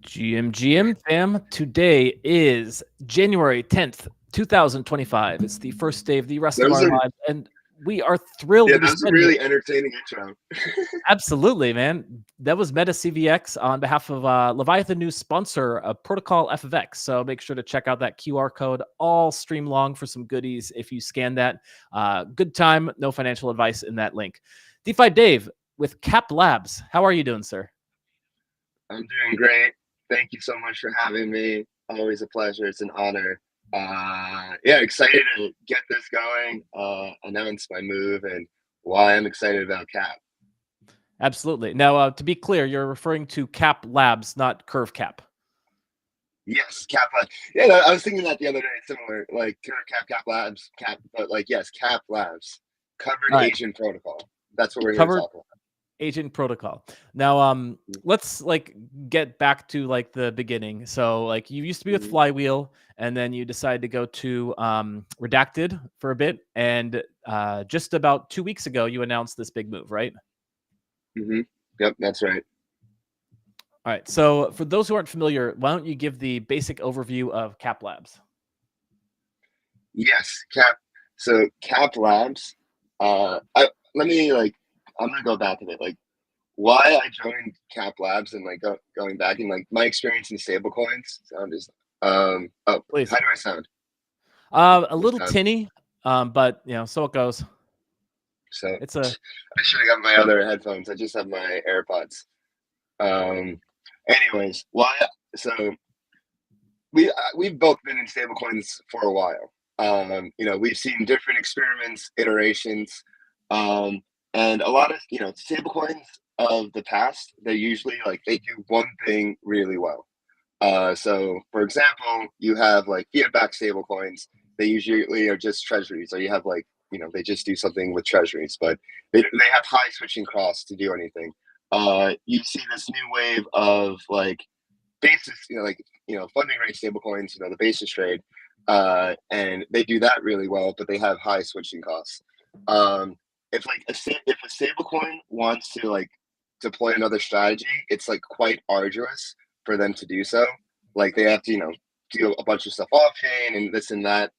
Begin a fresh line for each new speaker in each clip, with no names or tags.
GM fam. Today is January 10th, 2025. It's the first day of the rest
That
of
was
our
a
lives, and we are thrilled
yeah,
to be
that was a
spending it.
really entertaining intro.
Absolutely, man. That was Meta CVX on behalf of Leviathan News sponsor, Protocol FFX. So make sure to check out that QR code, all stream long for some goodies if you scan that. Good time, no financial advice in that link. DeFi Dave with Cap Labs. How are you doing, sir?
I'm doing great. Thank you so much for having me. Always a pleasure. It's an honor. Yeah, excited to get this going. Announce my move and why I'm excited about Cap.
Absolutely. Now, to be clear, you're referring to Cap Labs, not Curve Cap.
Yes, Cap Labs. Yeah, I was thinking that the other day. Similar, like Cap Labs, Cap, but like yes, Cap Labs, covered
All right,
agent protocol. That's what we're here to
covered
talk about.
agent protocol. Now, let's like get back to like the beginning. So, like, you used to be with
Mm-hmm.
Flywheel, and then you decided to go to Redacted for a bit, and just about 2 weeks ago, you announced this big move, right?
Mm-hmm. Yep, that's right.
All right. So, for those who aren't familiar, why don't you give the basic overview of Cap Labs?
Yes, Cap. So Cap Labs. Let me like. I'm gonna go back a bit. Like why I joined Cap Labs and like going back and like my experience in stablecoins. Sound is oh,
Please.
how do I sound?
A
The
little
sound.
tinny, but so it goes.
So
It's a
I should have got my other headphones. I just have my AirPods. Um. Anyways, why? So we've both been in stablecoins for a while. We've seen different experiments, iterations, um, and a lot of stablecoins of the past. They usually like they do one thing really well. So, for example, you have like fiat-backed stablecoins. They usually are just treasuries, or you have like they just do something with treasuries, but they have high switching costs to do anything. You see this new wave of like basis, funding rate stablecoins, the basis trade, and they do that really well, but they have high switching costs. Um, if a stablecoin wants to like deploy another strategy, it's like quite arduous for them to do so. Like they have to, do a bunch of stuff off chain and this and that.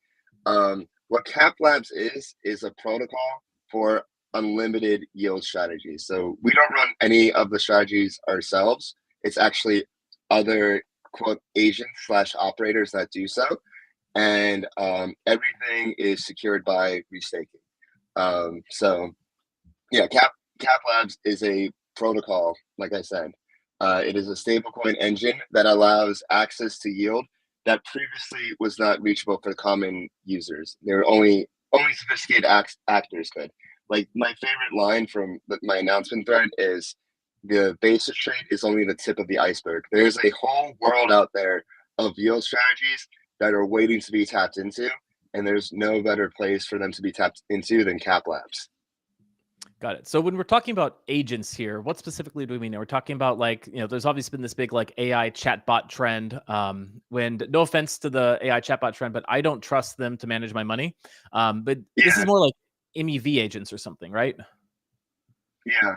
What Cap Labs is a protocol for unlimited yield strategies. So we don't run any of the strategies ourselves. It's actually other quote agents slash operators that do so, and everything is secured by restaking. So yeah, Cap Labs is a protocol, like I said. It is a stablecoin engine that allows access to yield that previously was not reachable for common users. There were only sophisticated actors could. Like my favorite line from my announcement thread is the basis trade is only the tip of the iceberg. There's a whole world out there of yield strategies that are waiting to be tapped into, and there's no better place for them to be tapped into than Cap Labs.
Got it. So when we're talking about agents here, what specifically do we mean? Are we talking about like, there's obviously been this big like AI chatbot trend. When no offense to the AI chatbot trend, but I don't trust them to manage my money. But this is
Yeah,
more like MEV agents or something, right?
yeah.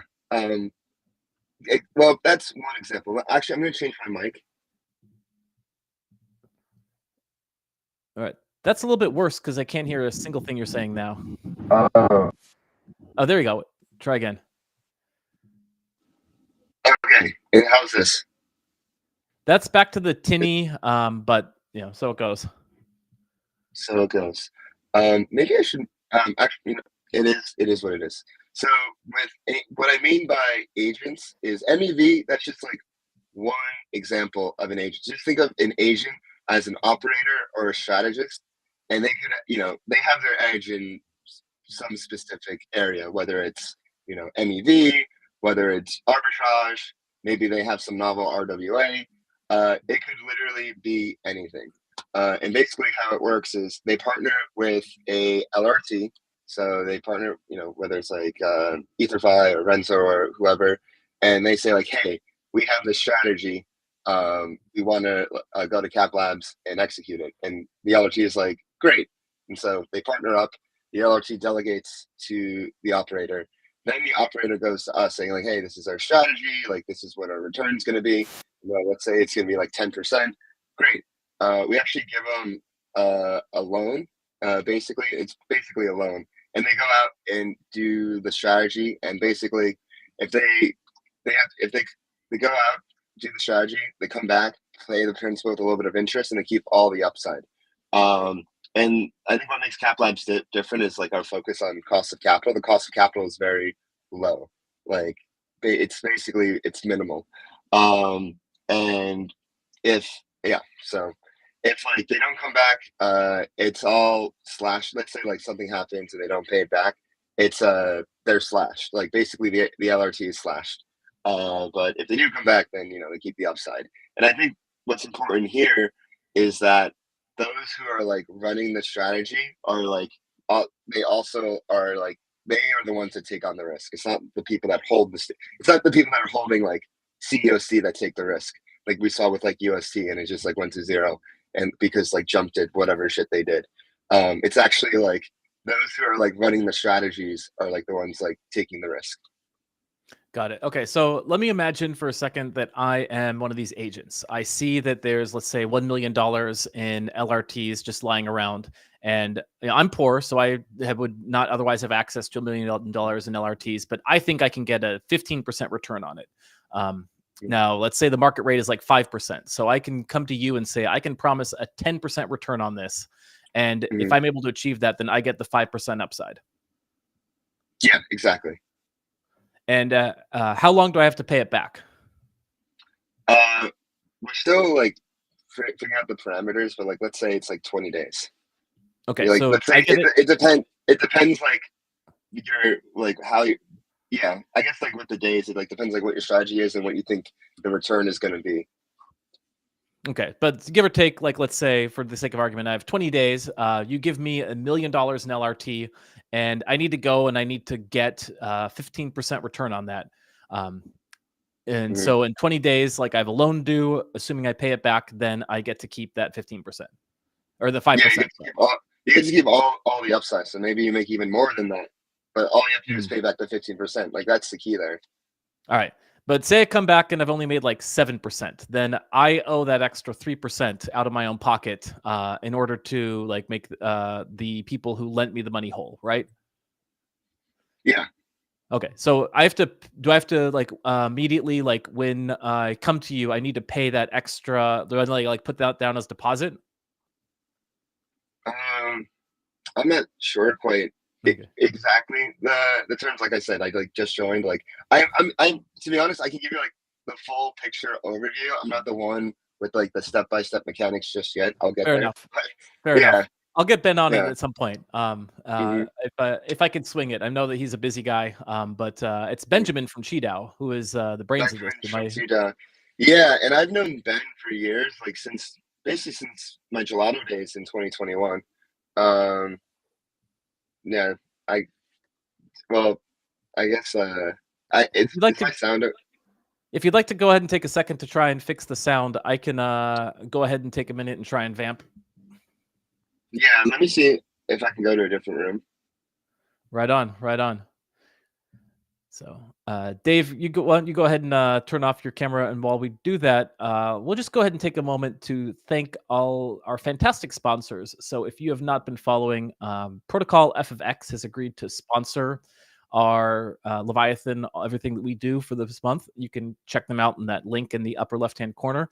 Well, that's one example. Actually, I'm going to change my mic.
All right. That's a little bit worse because I can't hear a single thing you're saying now.
Oh,
Oh, there you go. Try again.
okay. And how's this?
That's back to the tinny, but so it goes.
So it goes. Maybe I should. Actually, it is what it is. So what I mean by agents is MEV. That's just like one example of an agent. Just think of an agent as an operator or a strategist, and they could, they have their edge in some specific area, whether it's, MEV, whether it's arbitrage, maybe they have some novel RWA. It could literally be anything. And basically, how it works is they partner with a LRT. So they partner, whether it's like EtherFi or Renzo or whoever, and they say like, hey, we have this strategy. We want to go to Cap Labs and execute it. And the LRT is like, great. And so they partner up. The LRT delegates to the operator. then the operator goes to us saying like, hey, this is our strategy. Like, this is what our return's going to be. Let's say it's going to be like 10%. Great. We actually give them a loan. Basically, it's basically a loan, and they go out and do the strategy. And basically, if they go out, do the strategy, they come back, play the principal with a little bit of interest, and they keep all the upside. And I think what makes Cap Labs different is like our focus on cost of capital. The cost of capital is very low. Like it's basically it's minimal. And so if like they don't come back, it's all slashed. Let's say like something happens and they don't pay it back, it's they're slashed. Like basically the LRT is slashed. But if they do come back, then they keep the upside. And I think what's important here is that those who are like running the strategy are like they also are like they are the ones that take on the risk. It's not the people that hold it's not the people that are holding like COC that take the risk, like we saw with like UST, and it just like went to zero, and because like Jump did whatever shit they did. It's actually like those who are like running the strategies are like the ones like taking the risk.
Got it. Okay, so let me imagine for a second that I am one of these agents. I see that there's, let's say, $1 million in LRTs just lying around, and I'm poor, so I would not otherwise have access to $1 million in LRTs, but I think I can get a 15% return on it. Now, let's say the market rate is like 5%, so I can come to you and say, I can promise a 10% return on this, and if I'm able to achieve that, then I get the 5% upside.
Yeah, exactly.
And how long do I have to pay it back?
We're still like figuring out the parameters, but like let's say it's like 20 days.
Okay,
like,
so
let's say it depends. It depends like your like how you. Yeah, I guess like with the days, it like depends like what your strategy is and what you think the return is going to be.
Okay, but give or take, like let's say for the sake of argument, I have 20 days. You give me $1 million in LRT, and I need to go and I need to get 15% return on that. And so in 20 days, like I have a loan due, assuming I pay it back, then I get to keep that 15% or the 5%.
Yeah, you get to keep all the upside. So maybe you make even more than that, but all you have to do is pay back the 15%. Like that's the key there.
All right. But say I come back and I've only made like 7%, then I owe that extra 3% out of my own pocket in order to like make the people who lent me the money whole, right?
Yeah.
Okay. So do I have to like immediately, like when I come to you, I need to pay that extra, do I like put that down as deposit?
I'm not sure quite exactly the terms. Like I said, I like just joined. Like I'm to be honest, I can give you like the full picture overview. I'm not the one with like the step-by-step mechanics just yet. I'll get
Fair
there.
enough. Fair enough. I'll get Ben on it at some point. If I can swing it, I know that he's a busy guy. But it's Benjamin from Cheedow, who is the brains of this.
Yeah, and I've known Ben for years, like basically since my gelato days in 2021. Yeah, I guess it's
like
my sound.
If you'd like to go ahead and take a second to try and fix the sound, I can go ahead and take a minute and try and vamp.
Yeah, let me see if I can go to a different room.
Right on, right on. So, Dave, you go ahead and turn off your camera, and while we do that, we'll just go ahead and take a moment to thank all our fantastic sponsors. So, if you have not been following, Protocol FFX has agreed to sponsor our Leviathan, everything that we do for this month. You can check them out in that link in the upper left-hand corner.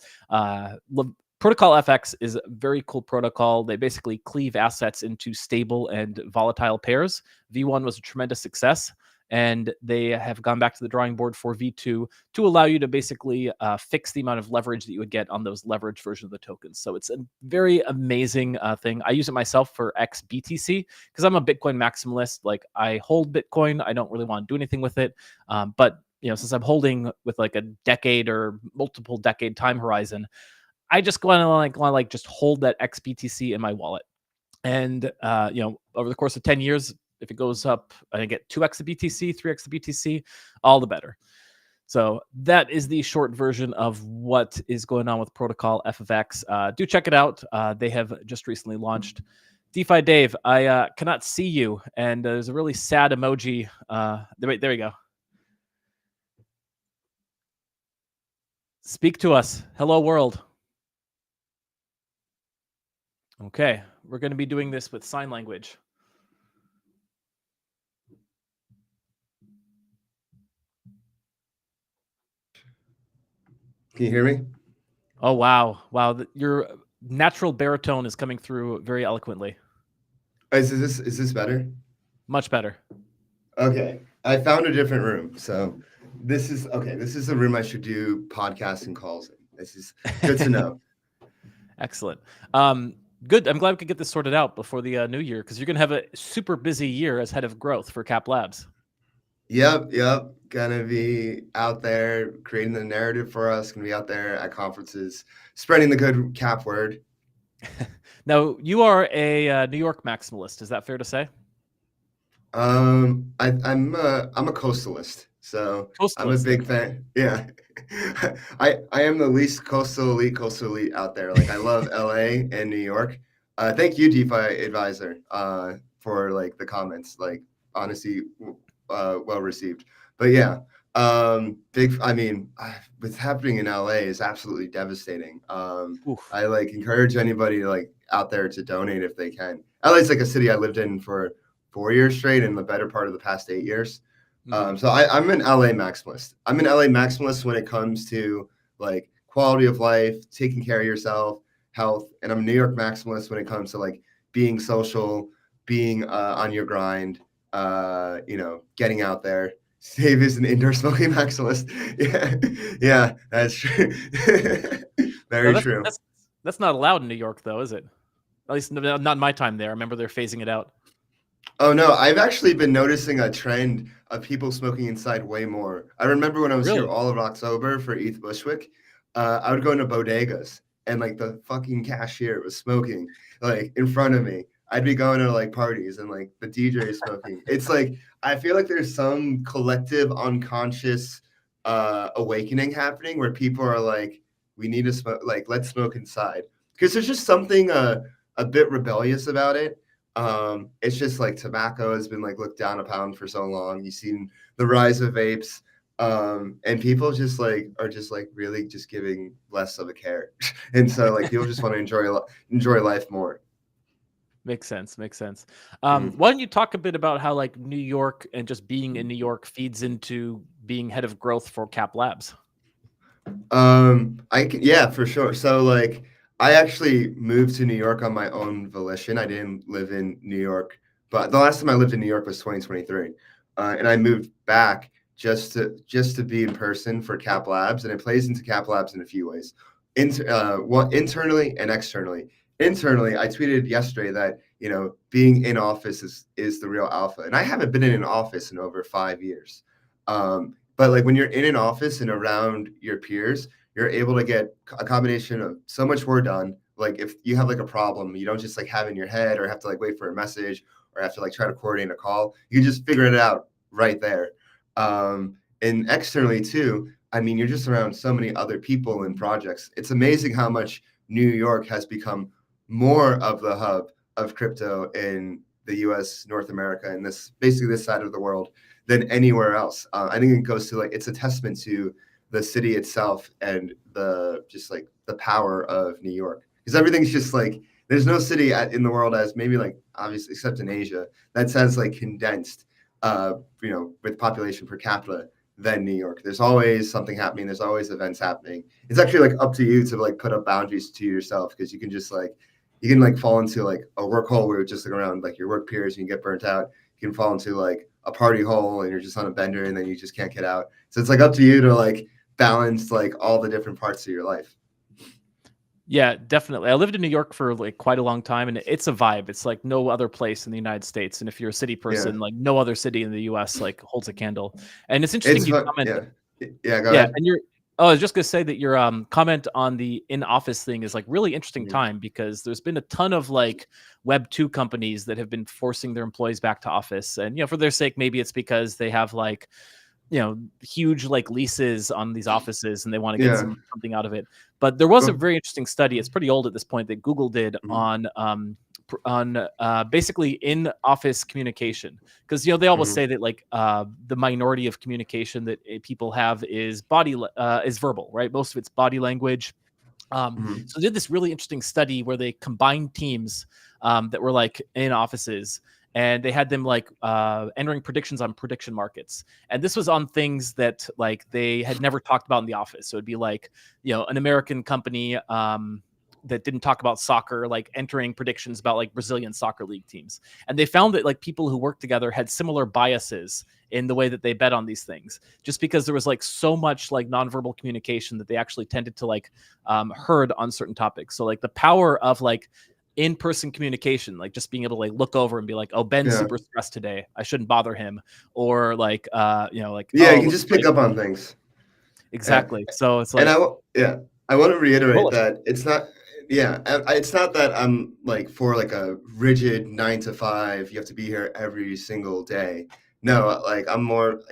Protocol FX is a very cool protocol. They basically cleave assets into stable and volatile pairs. V1 was a tremendous success, and they have gone back to the drawing board for V2 to allow you to basically fix the amount of leverage that you would get on those leveraged versions of the tokens. So it's a very amazing thing. I use it myself for XBTC because I'm a Bitcoin maximalist. Like I hold Bitcoin. I don't really want to do anything with it. But since I'm holding with like a decade or multiple decade time horizon, I just go on and want to just hold that XBTC in my wallet. And over the course of 10 years, if it goes up, I get 2x the BTC, 3x the BTC, all the better. So that is the short version of what is going on with Protocol FFX. Do check it out. They have just recently launched DeFi Dave, I cannot see you, and there's a really sad emoji. There we go. Speak to us. Hello, world. Okay, we're going to be doing this with sign language.
Can you hear me?
Oh, wow. Your natural baritone is coming through very eloquently.
Is this better?
Much better.
Okay. I found a different room. So this is okay. This is the room I should do podcasts and calls in. This is good to know.
Excellent. Good. I'm glad we could get this sorted out before the new year, because you're going to have a super busy year as head of growth for Cap Labs.
Yep. Gonna be out there creating the narrative for us. Gonna be out there at conferences, spreading the good Cap word.
Now, you are a New York maximalist. Is that fair to say?
I'm a coastalist, so I'm a big fan. Yeah, I am the least coastal elite out there. Like I love LA and New York. Thank you, DeFi advisor, for like the comments. Like honestly, well received. But yeah, what's happening in LA is absolutely devastating. I like encourage anybody like out there to donate if they can. LA is like a city I lived in for 4 years straight in the better part of the past 8 years. So I'm an LA maximalist. I'm an LA maximalist when it comes to like quality of life, taking care of yourself, health, and I'm a New York maximalist when it comes to like being social, being on your grind, getting out there. Dave is an indoor smoking maximalist. Yeah, that's true. Very true.
That's not allowed in New York, though, is it? At least not in my time there. I remember they're phasing it out.
Oh no, I've actually been noticing a trend of people smoking inside way more. I remember when I was here all of October for ETH Bushwick, I would go into bodegas and like the fucking cashier was smoking like in front of me. I'd be going to like parties and like the DJ is smoking. It's like I feel like there's some collective unconscious awakening happening where people are like, we need to smoke, like let's smoke inside. Because there's just something a bit rebellious about it. It's just like tobacco has been like looked down upon for so long. You've seen the rise of vapes, and people just like are just like really just giving less of a care, and so like people just want to enjoy life more.
Makes sense. Why don't you talk a bit about how like New York and just being in New York feeds into being head of growth for Cap Labs?
Yeah, for sure. So like I actually moved to New York on my own volition. I didn't live in New York, but the last time I lived in New York was 2023. And I moved back just to be in person for Cap Labs, and it plays into Cap Labs in a few ways. Internally and externally. Internally, I tweeted yesterday that, being in office is the real alpha. And I haven't been in an office in over 5 years. But like when you're in an office and around your peers, you're able to get a combination of so much more done. Like if you have like a problem, you don't just like have it in your head or have to like wait for a message or have to like try to coordinate a call. You can just figure it out right there. And externally too, I mean, you're just around so many other people and projects. It's amazing how much New York has become more of the hub of crypto in the US, North America, and basically this side of the world than anywhere else. I think it goes to like, it's a testament to the city itself and the power of New York, because everything's just like, there's no city in the world as maybe like obviously except in Asia that's as like condensed, with population per capita than New York. There's always something happening. There's always events happening. It's actually like up to you to like put up boundaries to yourself, because you can just like, you can like fall into like a work hole where you're just like around like your work peers and you get burnt out. You can fall into like a party hole and you're just on a bender and then you just can't get out. So it's like up to you to like balance like all the different parts of your life.
Yeah, definitely. I lived in New York for like quite a long time, and it's a vibe. It's like no other place in the United States. And if you're a city person, like no other city in the US like holds a candle. And it's interesting you commented.
Yeah, go ahead.
And I was just gonna say that your comment on the in-office thing is like really interesting time, because there's been a ton of like Web 2 companies that have been forcing their employees back to office. And for their sake, maybe it's because they have like huge like leases on these offices and they want to get something out of it. But there was a very interesting study, it's pretty old at this point, that Google did on basically in office communication, because they always
Mhm.
say that like the minority of communication that people have is is verbal, right? Most of it's body language.
Mhm.
So they did this really interesting study where they combined teams that were like in offices, and they had them like entering predictions on prediction markets. And this was on things that like they had never talked about in the office. So it'd be like, an American company that didn't talk about soccer, like entering predictions about like Brazilian soccer league teams. And they found that like people who worked together had similar biases in the way that they bet on these things, just because there was like so much like nonverbal communication that they actually tended to like heard on certain topics. So like the power of like in-person communication, like just being able to like look over and be like, oh, Ben's
Yeah.
super stressed today, I shouldn't bother him. Or like like,
Yeah,
oh,
you can
looks
just pick
like
up on things. Yeah.
exactly. So it's
And
like
yeah, I want to reiterate
bullish.
that it's not, yeah, it's not that I'm like for like a rigid 9 to 5, you have to be here every single day. No, like I'm more,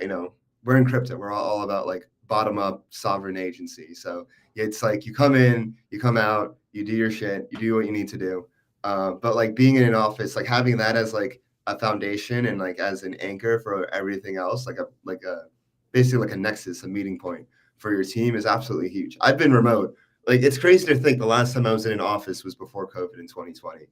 we're in crypto. We're all about like bottom up sovereign agency. So it's like you come in, you come out, you do your shit, you do what you need to do. But like being in an office, like having that as like a foundation and like as an anchor for everything else, like a basically like a nexus, a meeting point for your team is absolutely huge. I've been remote. Like it's crazy to think the last time I was in an office was before COVID in 2020,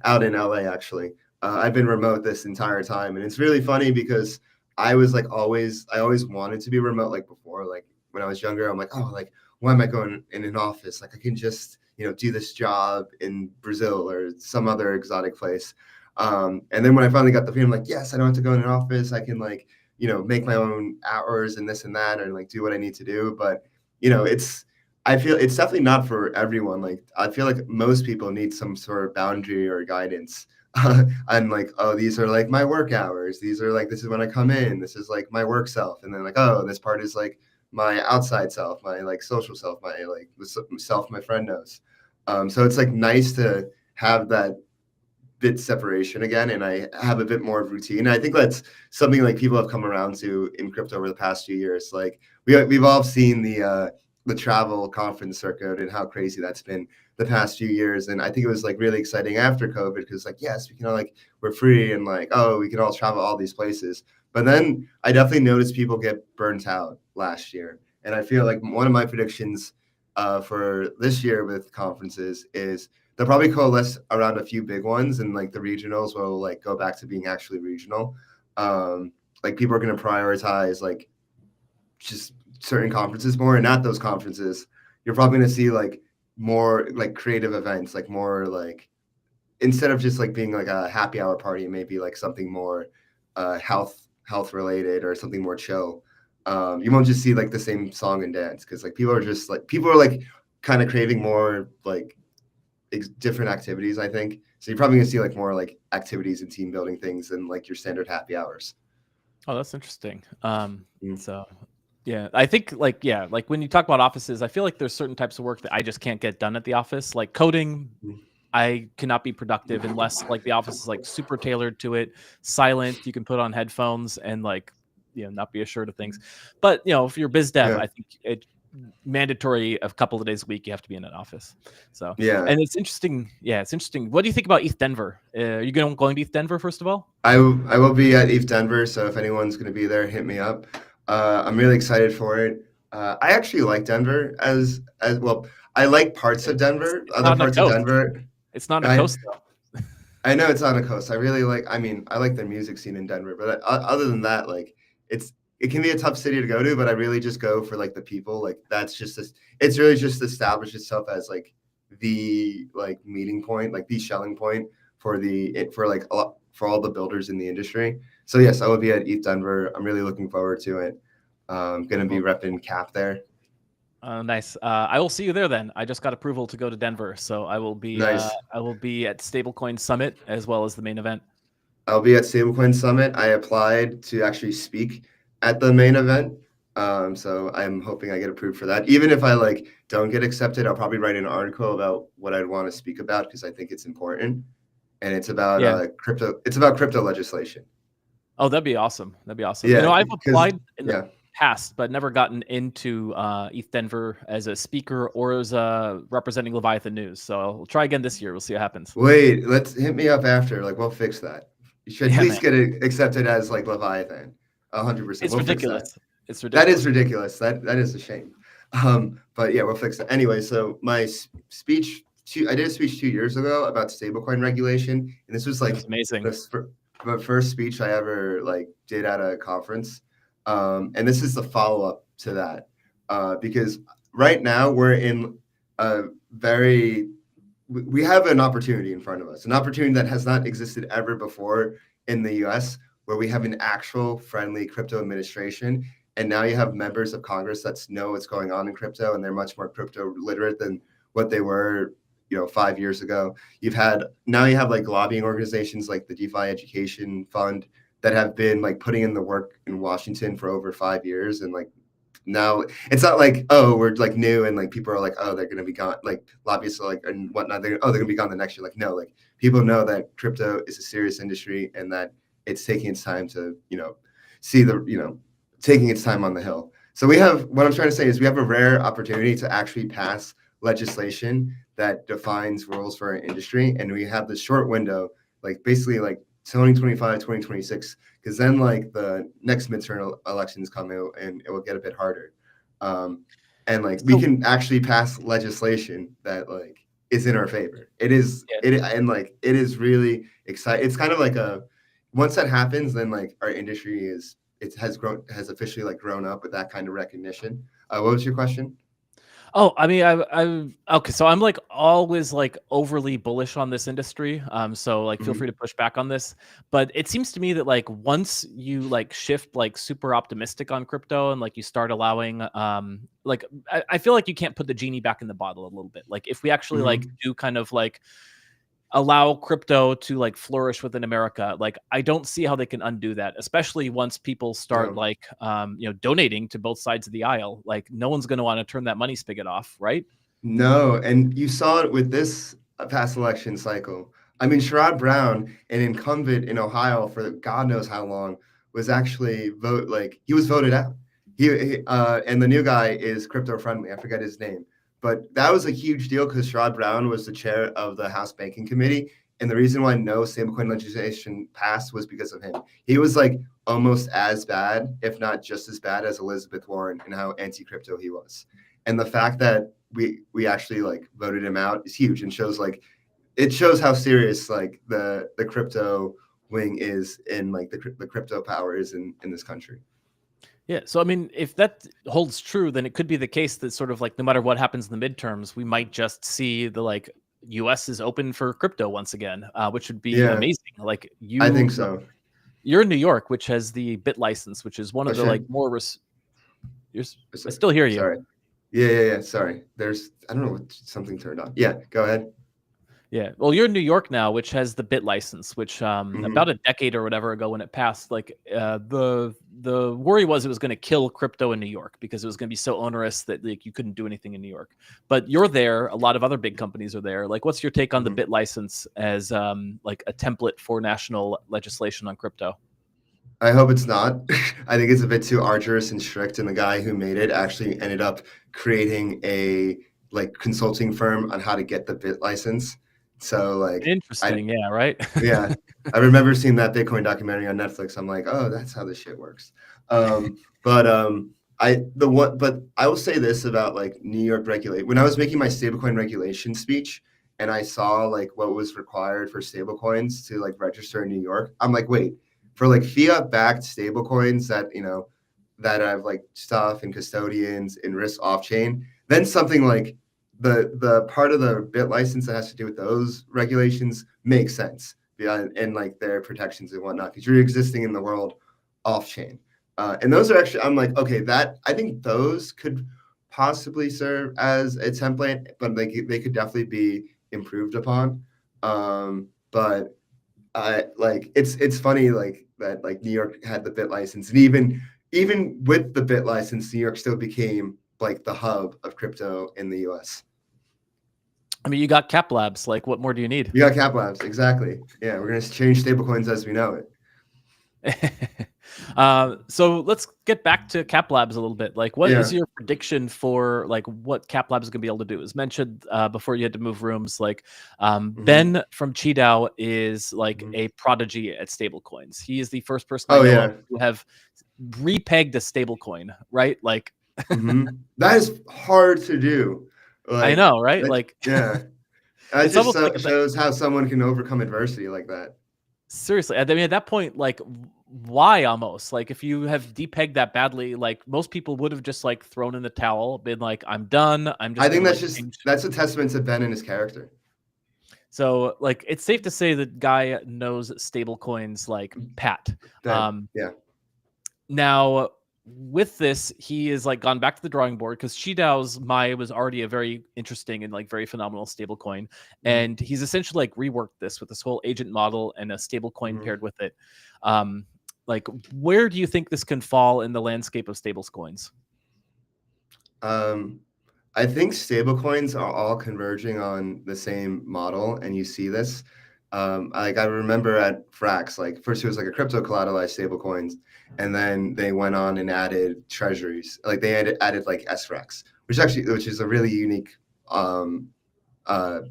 out in LA actually. I've been remote this entire time, and it's really funny because I always wanted to be remote. Like before, like when I was younger, I'm like, oh, like why am I going in an office? Like I can just do this job in Brazil or some other exotic place. And then when I finally got the freedom, like yes, I don't have to go in an office. I can like make my own hours and this and that and like do what I need to do. But, I feel it's definitely not for everyone. Like, I feel like most people need some sort of boundary or guidance. I'm like, oh, these are like my work hours. These are like, this is when I come in. This is like my work self. And then like, oh, this part is like my outside self, my like social self, my like the self my friend knows. So it's like nice to have that bit separation again, and I have a bit more of routine. I think that's something like people have come around to in crypto over the past few years. Like we've all seen the travel conference circuit and how crazy that's been the past few years. And I think it was like really exciting after COVID because like yes, we can all like we're free and like oh we can all travel all these places. But then I definitely noticed people get burnt out last year, and I feel like one of my predictions for this year with conferences is they'll probably coalesce around a few big ones, and like the regionals will like go back to being actually regional. Like people are going to prioritize like just certain conferences more, and at those conferences, you're probably going to see like more like creative events, like more like instead of just like being like a happy hour party, maybe like something more health related or something more chill. You won't just see like the same song and dance because like people are like kind of craving more like different activities, I think. So you're probably gonna see like more like activities and team building things than like your standard happy hours.
Oh, that's interesting.
Mm.
So yeah, I think like like when you talk about offices, I feel like there's certain types of work that I just can't get done at the office. Like coding,
Mm.
I cannot be productive unless like the office is like super tailored to it, silent. You can put on headphones and like not be assured of things. But if you're biz dev,
Yeah.
I think it mandatory a couple of days a week you have to be in an office. So
Yeah.
and it's interesting. Yeah, it's interesting. What do you think about ETH Denver? Are you going to ETH Denver first of all?
I will be at ETH Denver, so if anyone's gonna be there, hit me up. I'm really excited for it. I actually like Denver as well. I like parts of Denver.
It's
Other
not on a
parts of
coast.
Denver,
It's not on a
I
coast though.
I know it's on the coast. I really like. I mean, I like the music scene in Denver, but other than that, like it can be a tough city to go to. But I really just go for like the people. Like that's just this. It's really just established itself as like the like meeting point, like the Schelling point for like a lot, for all the builders in the industry. So yes, I will be at ETH Denver. I'm really looking forward to it. Gonna be
Well,
repping Cap there.
nice. I will see you there then. I just got approval to go to Denver, so I will be
Nice.
at Stablecoin Summit as well as the main event.
I'll be at Stablecoin Summit. I applied to actually speak at the main event. So I'm hoping I get approved for that. Even if I like don't get accepted, I'll probably write an article about what I'd want to speak about because I think it's important. And it's about
Yeah.
crypto. It's about crypto legislation.
Oh, that'd be awesome. That'd be awesome.
Yeah,
I've
because
applied in the past, but never gotten into ETH Denver as a speaker or as representing Leviathan News. So I'll try again this year. We'll see what happens.
Wait, let's hit me up after. Like, we'll fix that. You should at
Yeah,
least
man.
get it accepted as like Leviathan. 100%.
It's
We'll fix that.
ridiculous. It's
That
ridiculous.
is ridiculous. That is a shame. But yeah, we'll fix that. Anyway, so my speech, I did a speech 2 years ago about stablecoin regulation, and this was
It
like
was amazing.
the first speech I ever like did at a conference. And this is the follow up to that, because right now we're in a we have an opportunity in front of us, an opportunity that has not existed ever before in the US, where we have an actual friendly crypto administration. And now you have members of Congress that know what's going on in crypto, and they're much more crypto literate than what they were, 5 years ago. Now you have like lobbying organizations like the DeFi Education Fund that have been like putting in the work in Washington for over 5 years, and like now it's not like, oh, we're like new and like people are like, oh, they're gonna be gone, like lobbyists are like and whatnot, they're gonna be gone the next year. Like, no, like people know that crypto is a serious industry and that it's taking its time to see taking its time on the hill. So what I'm trying to say is we have a rare opportunity to actually pass legislation that defines rules for our industry, and we have this short window, like basically like 2025, 2026, because then like the next midterm elections come out and it will get a bit harder. And like we can actually pass legislation that like is in our favor. It is really exciting. It's kind of like once that happens, then like our industry has officially like grown up with that kind of recognition. What was your question?
Oh, I mean, okay. So I'm like always like overly bullish on this industry. So like feel free to push back on this. But it seems to me that like once you like shift like super optimistic on crypto and like you start allowing like I feel like you can't put the genie back in the bottle a little bit. Like if we actually like do kind of like allow crypto to like flourish within America, like I don't see how they can undo that, especially once people start like donating to both sides of the aisle. Like no one's going to want to turn that money spigot off, right?
No, and you saw it with this past election cycle. I mean, Sherrod Brown, an incumbent in Ohio for God knows how long, was actually he was voted out. And the new guy is crypto friendly. I forget his name. But that was a huge deal because Sherrod Brown was the chair of the House Banking Committee. And the reason why no stablecoin legislation passed was because of him. He was like almost as bad, if not just as bad, as Elizabeth Warren and how anti-crypto he was. And the fact that we actually like voted him out is huge and shows how serious like the crypto wing is in like the crypto power is in this country.
Yeah. So, I mean, if that holds true, then it could be the case that sort of like no matter what happens in the midterms, we might just see the like US is open for crypto once again, which would be amazing. Like
I think so.
You're in New York, which has the bit license, which is one of the like more. I still hear you.
Sorry. Yeah. Sorry. I don't know what something turned on. Yeah. Go ahead.
Yeah. Well, you're in New York now, which has the bit license, which about a decade or whatever ago when it passed, like the worry was it was going to kill crypto in New York because it was going to be so onerous that like you couldn't do anything in New York. But you're there. A lot of other big companies are there. Like, what's your take on the bit license as like a template for national legislation on crypto?
I hope it's not. I think it's a bit too arduous and strict, and the guy who made it actually ended up creating a like consulting firm on how to get the bit license. So like
interesting, yeah, right?
Yeah. I remember seeing that Bitcoin documentary on Netflix. I'm like, oh, that's how this shit works. But I will say this about like New York regulate. When I was making my stablecoin regulation speech and I saw like what was required for stablecoins to like register in New York, I'm like, wait, for like fiat backed stablecoins that have like stuff and custodians and risk off chain, then something like the part of the bit license that has to do with those regulations makes sense, and like their protections and whatnot, because you're existing in the world off chain. And those are actually, I'm like, okay, I think those could possibly serve as a template, but they could definitely be improved upon. But like it's funny like that like New York had the bit license, and even with the bit license, New York still became like the hub of crypto in the US.
I mean, you got Cap Labs. Like, what more do you need?
You got Cap Labs, exactly. Yeah, we're gonna change stablecoins as we know it.
So let's get back to Cap Labs a little bit. Like, what is
Yeah.
your prediction for like what Cap Labs is going to be able to do? As mentioned before, you had to move rooms. Like,
Mhm.
Ben from Cheetah is like
Mhm.
a prodigy at stablecoins. He is the first person I
Oh
know of
yeah.
who have repegged a stablecoin. Right? Like,
That is hard to do.
I
Like,
know, right?
that,
Like,
yeah. That
it's
just
almost like
shows how someone can overcome adversity like that.
seriously, I mean, at that point, like, why almost? Like, if you have depegged that badly, like, most people would have just, like, thrown in the towel, been like, "I'm done. I'm
I
just
think
gonna, like, change."
that's a testament to Ben and his character.
So, like, it's safe to say that guy knows stable coins like pat.
That
Um,
yeah.
Now, with this, he is like gone back to the drawing board because Shidao's Mai was already a very interesting and like very phenomenal stablecoin,
Mhm.
and he's essentially like reworked this with this whole agent model and a stablecoin
Mhm.
paired with it. Um, like, where do you think this can fall in the landscape of stablecoins?
Um, I think stablecoins are all converging on the same model, and you see this. Like I remember at Frax, like first it was like a crypto collateralized stablecoins, and then they went on and added treasuries. Like they added like SRAX, which is a really unique um,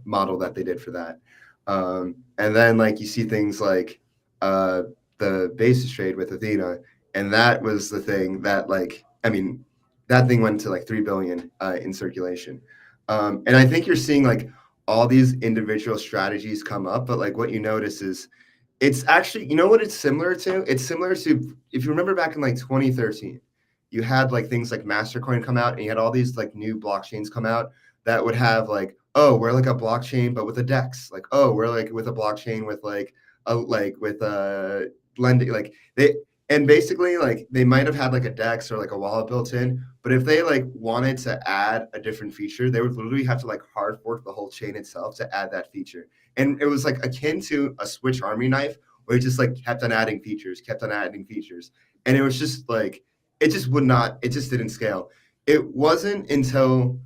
model that they did for that. And then like you see things like uh, the basis trade with Athena, and that was the thing that like I mean that thing went to like 3 billion in circulation. And I think you're seeing like all these individual strategies come up, but like what you notice is it's actually, you know what it's similar to? It's similar to, if you remember back in like 2013, you had like things like Mastercoin come out and you had all these like new blockchains come out that would have like, oh, we're like a blockchain, but with a DEX. Like, oh, we're like with a blockchain with with a lending, like and basically like they might have had like a DEX or like a wallet built in, but if they like wanted to add a different feature, they would literally have to like hard fork the whole chain itself to add that feature. And it was like akin to a Switch Army knife where it just like kept on adding features, kept on adding features. And it was just like it just didn't scale. It wasn't until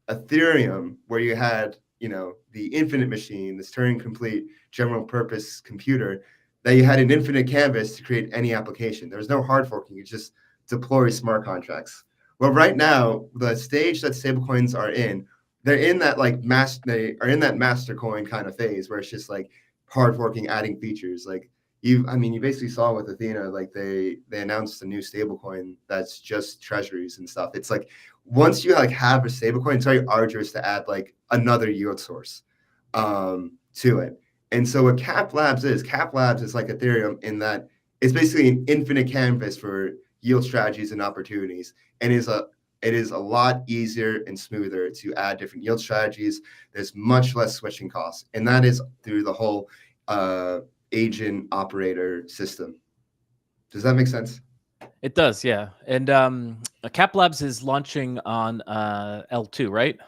Ethereum where you had, you know, the infinite machine, this Turing complete general purpose computer, that you had an infinite canvas to create any application. There was no hard forking, you just deploy smart contracts. Well, right now, the stage that stablecoins are in, they are in that master coin kind of phase where it's just like hard forking, adding features. Like you basically saw with Athena, like they announced a new stablecoin that's just treasuries and stuff. It's like once you like have a stablecoin, it's very arduous to add like another yield source to it. And so what Cap Labs is like Ethereum in that it's basically an infinite canvas for yield strategies and opportunities, and it is a lot easier and smoother to add different yield strategies. There's much less switching costs, and that is through the whole uh, agent operator system. Does that make sense?
It does, yeah. And Cap Labs is launching on L2, right?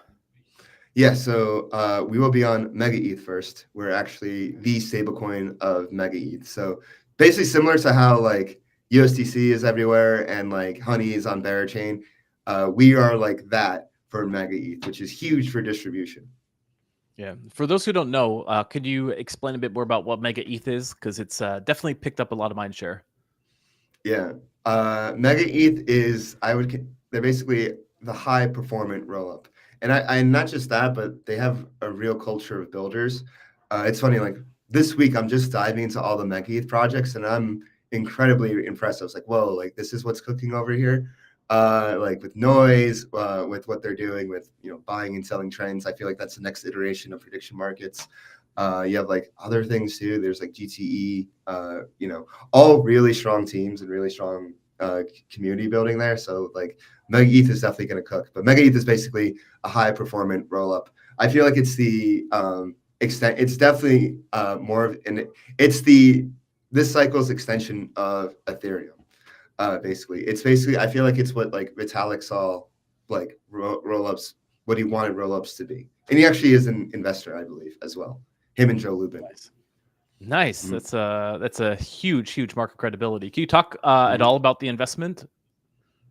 Yeah, so we will be on Mega ETH first. We're actually the stablecoin of Mega ETH. So basically similar to how like USDC is everywhere and like Honey is on Berachain, we are like that for Mega ETH, which is huge for distribution.
Yeah. For those who don't know, could you explain a bit more about what Mega ETH is? Because it's definitely picked up a lot of mind share.
Yeah, Mega ETH is they're basically the high performant rollup, and I not just that, but they have a real culture of builders. It's funny, like this week I'm just diving into all the Mega ETH projects, and I'm incredibly impressed. I was like, whoa, like this is what's cooking over here. Like with noise, with what they're doing with buying and selling trends. I feel like that's the next iteration of prediction markets. You have like other things too. There's like GTE, all really strong teams and really strong community building there. So like Mega ETH is definitely going to cook, but Mega ETH is basically a high performant roll up. I feel like it's the extent. It's definitely more of an. It's the this cycle's extension of Ethereum. Basically, I feel like it's what like Vitalik saw like roll ups, what he wanted roll ups to be, and he actually is an investor, I believe, as well. Him and Joe Lubin.
Nice.
Mhm.
That's a huge market credibility. Can you talk at
Mhm.
all about the investment?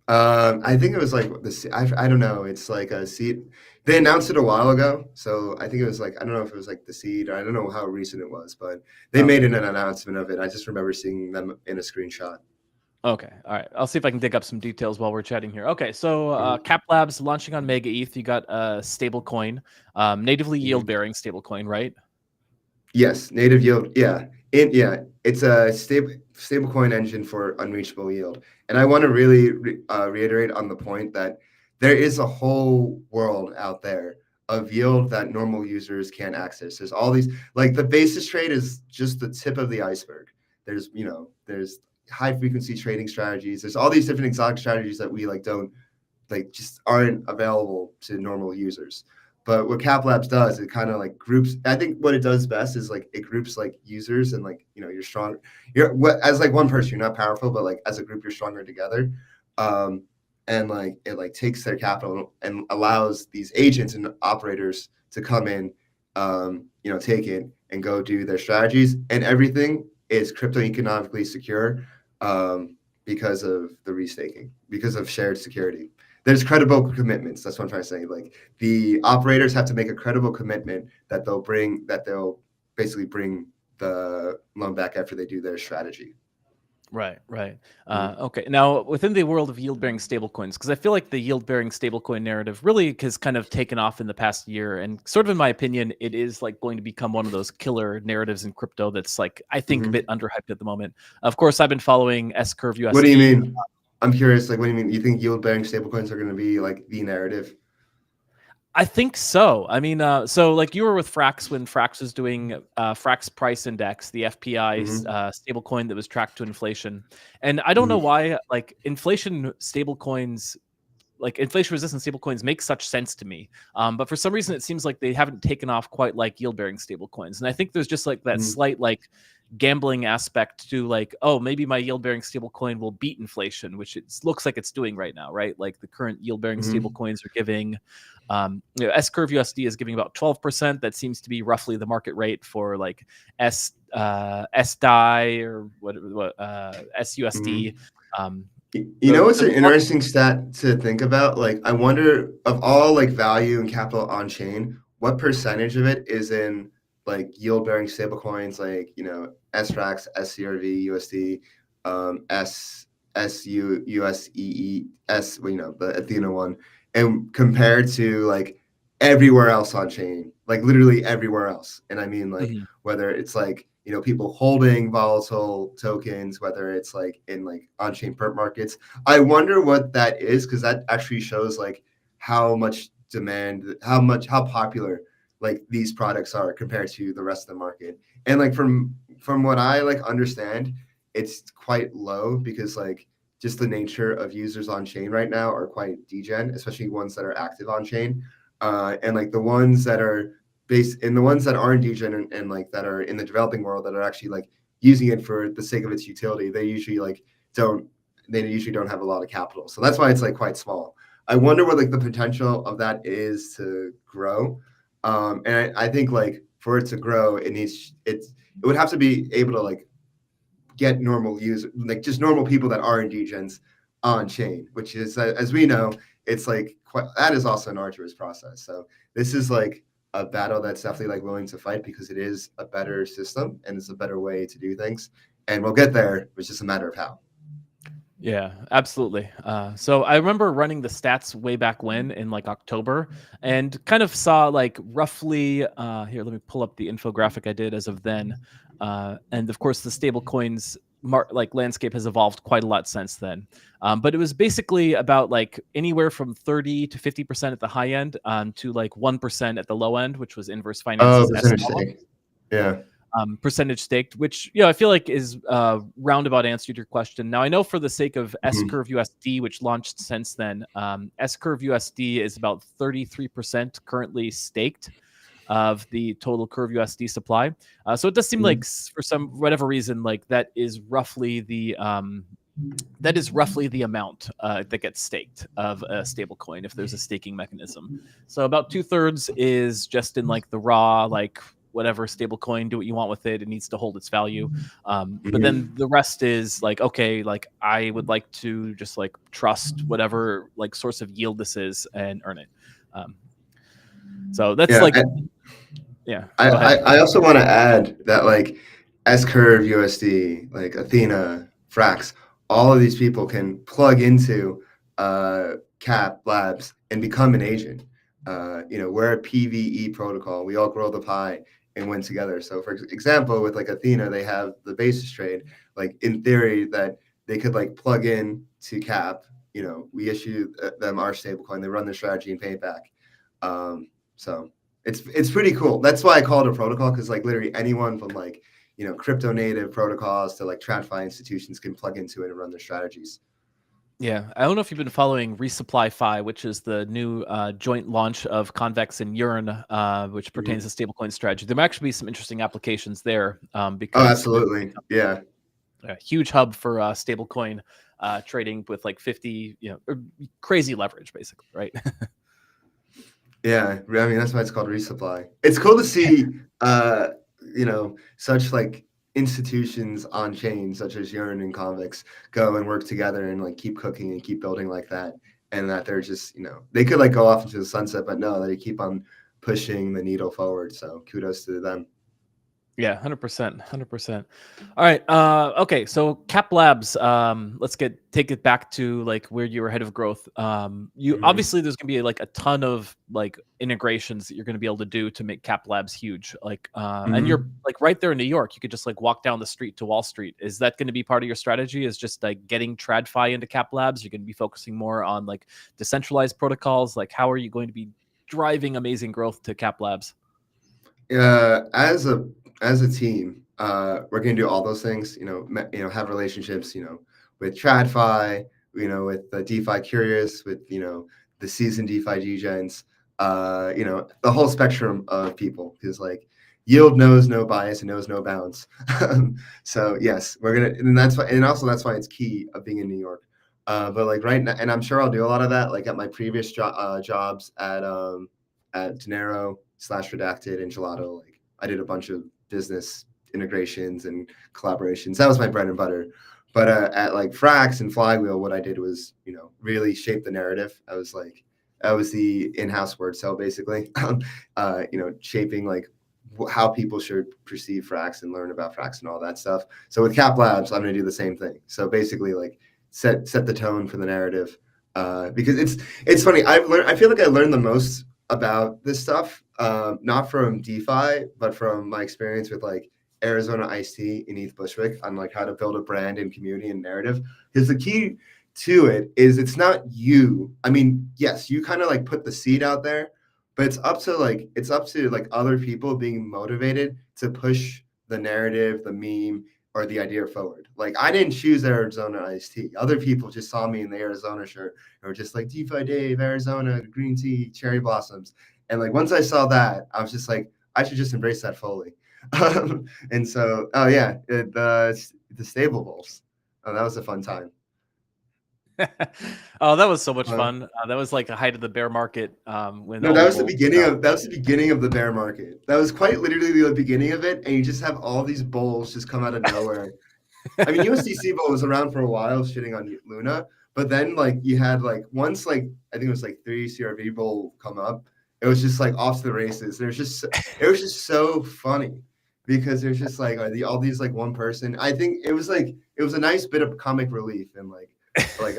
I think it was like I don't know. It's like a seed. They announced it a while ago, so I think it was like, I don't know if it was like the seed. Or I don't know how recent it was, but they made
Okay.
an announcement of it. I just remember seeing them in a screenshot.
Okay. All right. I'll see if I can dig up some details while we're chatting here. Okay. So
Mhm.
Cap Labs launching on Mega ETH. You got a stable coin, natively yield
Mhm.
bearing stable coin, right?
Yes, native yield. Yeah, it's a stablecoin engine for unreachable yield. And I want to really reiterate on the point that there is a whole world out there of yield that normal users can't access. There's all these, like the basis trade is just the tip of the iceberg. There's high frequency trading strategies. There's all these different exotic strategies that we like don't like just aren't available to normal users. But what Cap Labs does, it kind of like groups. I think what it does best is like it groups like users and like you're strong. As like one person, you're not powerful, but like as a group, you're stronger together. Um, and like it like takes their capital and allows these agents and operators to come in, take it and go do their strategies, and everything is crypto economically secure because of the restaking, because of shared security. There's credible commitments. That's what I'm trying to say. Like the operators have to make a credible commitment that they'll basically bring the loan back after they do their strategy.
Right, right.
Mhm.
Okay. Now, within the world of yield-bearing stablecoins, because I feel like the yield-bearing stablecoin narrative really has kind of taken off in the past year, and sort of in my opinion, it is like going to become one of those killer narratives in crypto that's like I think a
Mhm.
bit underhyped at the moment. Of course, I've been following S Curve
What do you
USD.
mean? I'm curious. Like, what do you mean? You think yield-bearing stablecoins are going to be like the narrative?
I think so. I mean, so like you were with Frax when Frax was doing Frax Price Index, the FPI
Hmm.
stable coin that was tracked to inflation. And I don't know
Hmm.
why, like inflation stable coins, like inflation resistant stablecoins make such sense to me. But for some reason, it seems like they haven't taken off quite like yield bearing stablecoins. And I think there's just like that
Hmm.
slight like gambling aspect to like, oh, maybe my yield bearing stablecoin will beat inflation, which it looks like it's doing right now, right? Like the current yield bearing
Hmm.
stablecoins are giving, S Curve USD is giving about 12%. That seems to be roughly the market rate for like SDI or what
Hmm.
SUSD. Um,
You know
the
what's
the
an interesting stat to think about? Like, I wonder of all like value and capital on chain, what percentage of it is in like yield-bearing stablecoins, like SRAX, SCRV, USD, S SU USEE S, the Athena one, and compared to like everywhere else on chain, like literally everywhere else. And I mean like
Mhm.
whether it's like people holding volatile tokens, whether it's like in like on-chain perp markets. I wonder what that is, because that actually shows like how much demand, how popular like these products are compared to the rest of the market. And like from what I like understand, it's quite low because like just the nature of users on chain right now are quite degen, especially ones that are active on chain. And like the ones that are based in the ones that aren't degen and like that are in the developing world that are actually like using it for the sake of its utility, don't they usually don't have a lot of capital. So that's why it's like quite small. I wonder what like the potential of that is to grow. And I think like for it to grow, it would have to be able to like get normal users, like just normal people that aren't degens on chain, which is as we know, it's like that is also an arduous process. So this is like a battle that's definitely like willing to fight because it is a better system and it's a better way to do things. And we'll get there. It's just a matter of how.
Yeah, absolutely. So I remember running the stats way back when in like October and kind of saw like roughly here, let me pull up the infographic I did as of then. And of course the stable coins like landscape has evolved quite a lot since then. But it was basically about like anywhere from 30 to 50% at the high end to like 1% at the low end, which was Inverse
Oh,
Finance's S
percentage stake. Yeah.
percentage staked, which I feel like is roundabout answer to your question. Now I know for the sake of S
Mhm.
Curve USD, which launched since then, S Curve USD is about 33% currently staked of the total Curve USD supply. So it does seem like
Mhm.
for some whatever reason, like that is roughly the amount that gets staked of a stable coin if there's a staking mechanism. So about 2/3 is just in like the raw like whatever stablecoin, do what you want with it. It needs to hold its value. But then the rest is like, okay, like I would like to just like trust whatever like source of yield this is and earn it. So that's like, yeah. Go ahead.
I also want to add that like S-Curve USD, like Athena, Frax, all of these people can plug into Cap Labs and become an agent. We're a PVE protocol. We all grow the pie and win together. So for example, with like Athena, they have the basis trade, like in theory that they could like plug in to Cap, we issue them our stablecoin, they run their strategy and pay it back. So it's pretty cool. That's why I call it a protocol, because like literally anyone from like crypto native protocols to like TradFi institutions can plug into it and run their strategies.
Yeah, I don't know if you've been following Resupply Fi, which is the new joint launch of Convex and Yearn, which pertains to stablecoin strategy. There might actually be some interesting applications there because
absolutely, yeah,
a huge hub for stablecoin trading with like 50, crazy leverage, basically, right?
Yeah, I mean that's why it's called Resupply. It's cool to see, such like institutions on chain, such as Yearn and Convex, go and work together and like keep cooking and keep building like that, and that they're just they could like go off into the sunset, but no, they keep on pushing the needle forward. So kudos to them.
Yeah, 100%. All right. Okay. So Cap Labs, let's take it back to like where you were ahead of growth. You obviously there's gonna be like a ton of like integrations that you're gonna be able to do to make Cap Labs huge. Like, and you're like right there in New York. You could just like walk down the street to Wall Street. Is that going to be part of your strategy? Is just like getting TradFi into Cap Labs? You're going to be focusing more on like decentralized protocols. Like, how are you going to be driving amazing growth to Cap Labs?
As a team, we're going to do all those things. Have relationships. With TradFi. With the DeFi Curious. With the seasoned DeFi Gens. The whole spectrum of people, because like yield knows no bias and knows no bounds. So yes, we're gonna, and that's why, and also that's why it's key of being in New York. But like right now, and I'm sure I'll do a lot of that. Like at my previous jobs at Dinero / Redacted and Gelato, like I did a bunch of business integrations and collaborations. That was my bread and butter. But at like Frax and Flywheel, what I did was really shape the narrative. I was the in-house word cell, basically. Shaping like how people should perceive Frax and learn about Frax and all that stuff. So with Cap Labs, I'm going to do the same thing. So basically, like set the tone for the narrative. Because it's funny. I feel like I learned the most about this stuff, not from DeFi, but from my experience with like Arizona Iced Tea and ETH Bushwick on like how to build a brand and community and narrative. Because the key to it is it's not you. I mean, yes, you kind of like put the seed out there, but it's up to like other people being motivated to push the narrative, the meme, or the idea forward. Like I didn't choose Arizona Iced Tea. Other people just saw me in the Arizona shirt and were just like DeFi Dave, Arizona, green tea, cherry blossoms. And like once I saw that, I was just like, I should just embrace that fully. And so, the stable bulls. Oh, that was a fun time.
Oh, that was so much fun. That was like a height of the bear market. When
no, that was the beginning of the bear market. That was quite literally the beginning of it, and you just have all these bulls just come out of nowhere. I mean, USDC bull was around for a while, shitting on Luna, but then like you had like once like I think it was like 3 CRV bull come up, it was just like off to the races. It was just so funny because there's just like all these like one person. I think it was a nice bit of comic relief and like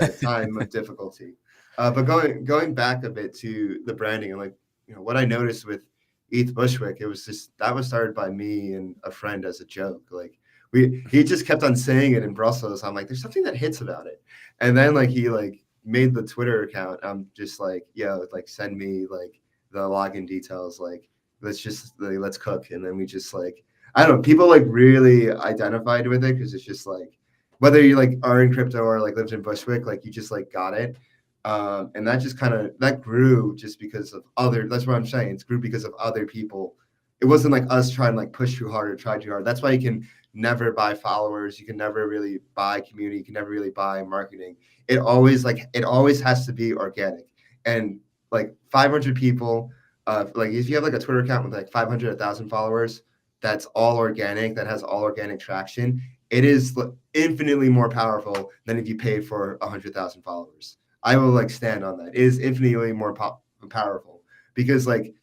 a time of difficulty. But going back a bit to the branding and like what I noticed with ETH Bushwick, it was just that was started by me and a friend as a joke. Like he just kept on saying it in Brussels. I'm like, there's something that hits about it, and then like he like made the Twitter account. I'm just like, yo, like send me like the login details. Like let's cook, and then we just like I don't know. People like really identified with it because it's just like whether you like are in crypto or like lived in Bushwick, like you just like got it. And that just that grew just because of that's what I'm saying. It grew because of other people. It wasn't like us trying to like push too hard or try too hard. That's why you can never buy followers. You can never really buy community. You can never really buy marketing. It always has to be organic. And like 500 people like if you have like a Twitter account with like 500, 1,000 followers, that's all organic, that has all organic traction. It is infinitely more powerful than if you paid for 100,000 followers. I will like stand on that. It is infinitely more powerful because like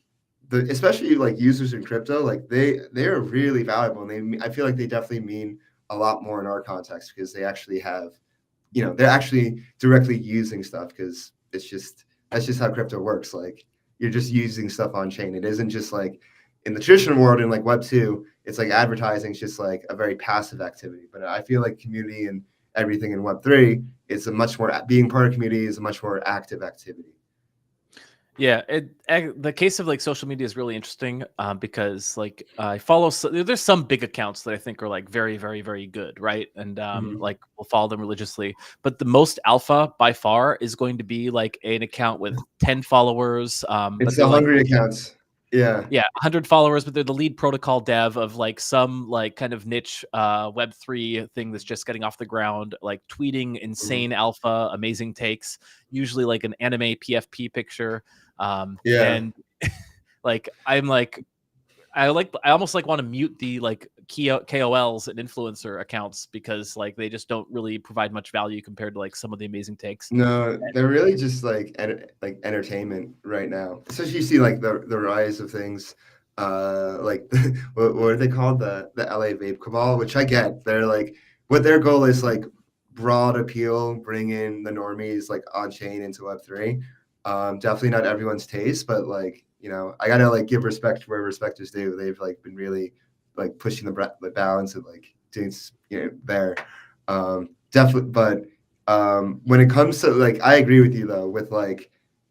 especially like users in crypto, like they are really valuable, and I feel like they definitely mean a lot more in our context because they actually have, they're actually directly using stuff because that's just how crypto works. Like you're just using stuff on chain. It isn't just like in the traditional world in like Web2, it's like advertising is just like a very passive activity. But I feel like community and everything in Web3 is a much more, being part of community is a much more active activity.
Yeah, the case of like social media is really interesting because like I follow there's some big accounts that I think are like very, very, very good, right? And like we'll follow them religiously. But the most alpha by far is going to be like an account with 10 followers.
It's
but
the
they're like
hungry accounts. Yeah.
Yeah, 100 followers, but they're the lead protocol dev of like some like kind of niche Web3 thing that's just getting off the ground, like tweeting insane alpha, amazing takes, usually like an anime PFP picture.
Yeah.
And like I'm like I almost like want to mute the like KOLs and influencer accounts because like they just don't really provide much value compared to like some of the amazing takes.
No, they're really just like entertainment right now. Especially you see like the rise of things, like what are they called? The LA Vape Cabal, which I get. They're like what their goal is like broad appeal, bring in the normies like on chain into Web3. Definitely not everyone's taste, but like I gotta like give respect where respect is due. They've like been really like pushing the balance and like doing there. Definitely, but when it comes to like, I agree with you though, with like,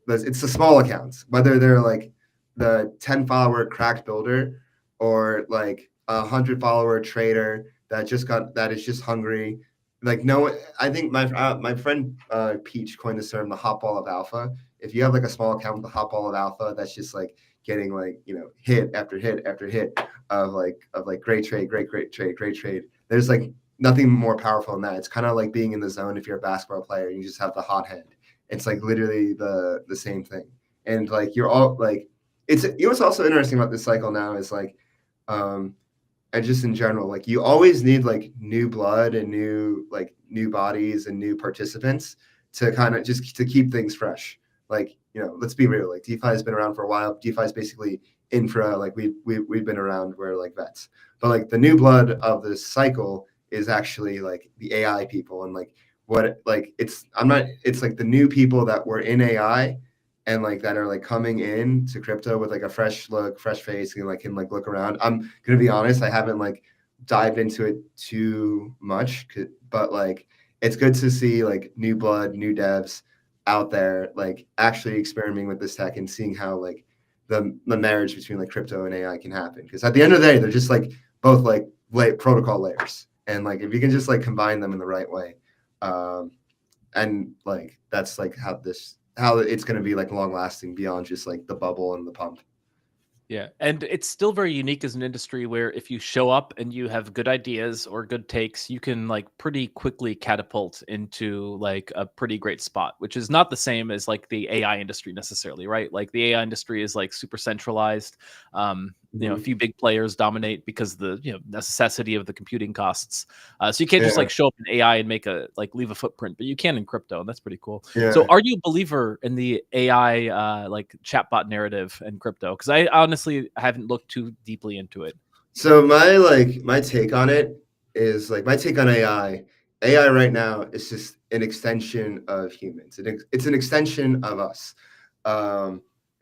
it's the small accounts, whether they're like the 10 follower cracked builder or like 100 follower trader that is just hungry. Like, no, I think my friend Peach coined this term, the hot ball of alpha. If you have like a small account with the hot ball of alpha, that's just like getting like, hit after hit after hit of great trade, great trade, great trade. There's like nothing more powerful than that. It's kind of like being in the zone if you're a basketball player and you just have the hot hand. It's like literally the same thing. And like you're all like, what's also interesting about this cycle now is like, and just in general, like you always need like new blood and new bodies and new participants to kind of just to keep things fresh. Like, let's be real, like DeFi has been around for a while. DeFi is basically infra, like we've been around, we're like vets. But like the new blood of this cycle is actually like the AI people and like it's like the new people that were in AI and like that are like coming in to crypto with like a fresh look, fresh face, and like can like look around. I'm gonna be honest, I haven't like dived into it too much, but like it's good to see like new blood, new devs out there like actually experimenting with this tech and seeing how like the marriage between like crypto and AI can happen. Because at the end of the day, they're just like both like protocol layers, and like if you can just like combine them in the right way, and like that's like how it's going to be like long lasting beyond just like the bubble and the pump.
Yeah. And it's still very unique as an industry where if you show up and you have good ideas or good takes, you can like pretty quickly catapult into like a pretty great spot, which is not the same as like the AI industry necessarily, right? Like the AI industry is like super centralized. A few big players dominate because of the necessity of the computing costs. So you can't just like show up in AI and leave a footprint, but you can in crypto, and that's pretty cool. So are you a believer in the AI like chatbot narrative in crypto? Because I honestly haven't looked too deeply into it.
So my take on it is like my take on AI. AI right now is just an extension of humans. It's an extension of us.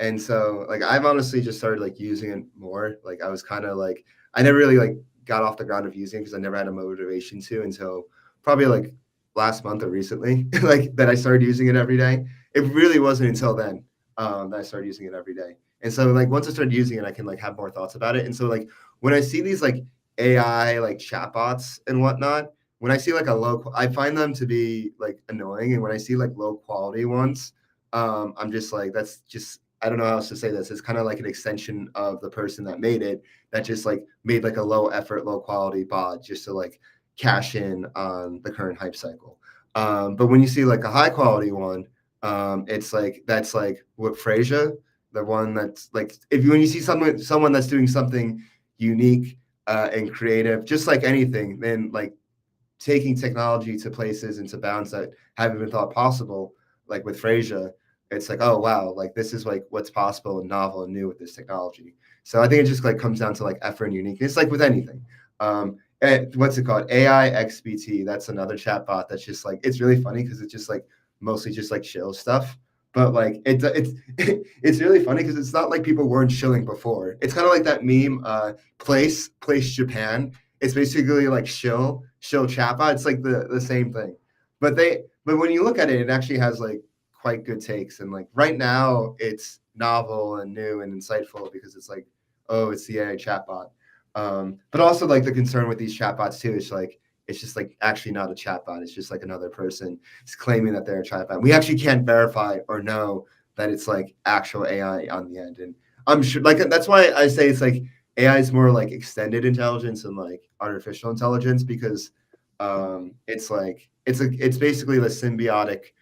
And so like I've honestly just started like using it more. Like I was kind of like I never really like got off the ground of using it because I never had a motivation to until probably like last month or recently, like that I started using it every day. It really wasn't until then that I started using it every day. And so like once I started using it, I can like have more thoughts about it. And so like when I see these like AI like chatbots and whatnot, when I see like I find them to be like annoying. And when I see like low quality ones, I'm just like, that's just, I don't know how else to say this. It's kind of like an extension of the person that made it, that just like made like a low effort, low quality bot just to like cash in on the current hype cycle. But when you see like a high quality one, it's like, that's like what Frasier, the one that's like when you see someone that's doing something unique and creative, just like anything, then like taking technology to places and to bounds that haven't been thought possible, like with Frasier, it's like, oh wow, like this is like what's possible and novel and new with this technology. So I think it just like comes down to like effort and uniqueness, like with anything. What's it called? AI XBT. That's another chatbot that's just like, it's really funny because it's just like mostly just like chill stuff. But like it's it's really funny because it's not like people weren't chilling before. It's kind of like that meme, place Japan. It's basically like shill chatbot. It's like the same thing. But when you look at it, it actually has like quite good takes. And like right now it's novel and new and insightful because it's like, oh, it's the AI chatbot. But also like the concern with these chatbots too is like it's just like actually not a chatbot. It's just like another person is claiming that they're a chatbot. We actually can't verify or know that it's like actual AI on the end. And I'm sure like that's why I say it's like AI is more like extended intelligence and like artificial intelligence because it's basically the symbiotic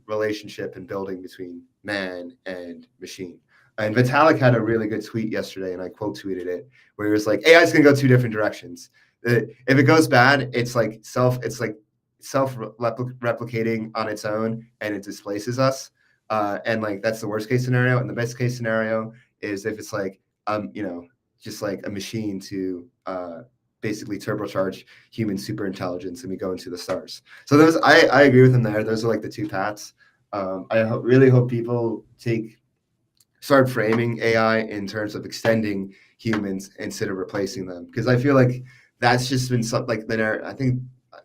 relationship and building between man and machine. And Vitalik had a really good tweet yesterday, and I quote tweeted it, where he was like, "AI is going to go two different directions. If it goes bad, it's like self replicating on its own, and it displaces us. And like that's the worst case scenario. And the best case scenario is if it's like just like a machine to basically turbocharge human super intelligence, and we go into the stars. So I agree with him there. Those are like the two paths. Really hope people start framing AI in terms of extending humans instead of replacing them, because I feel like that's just been something like I think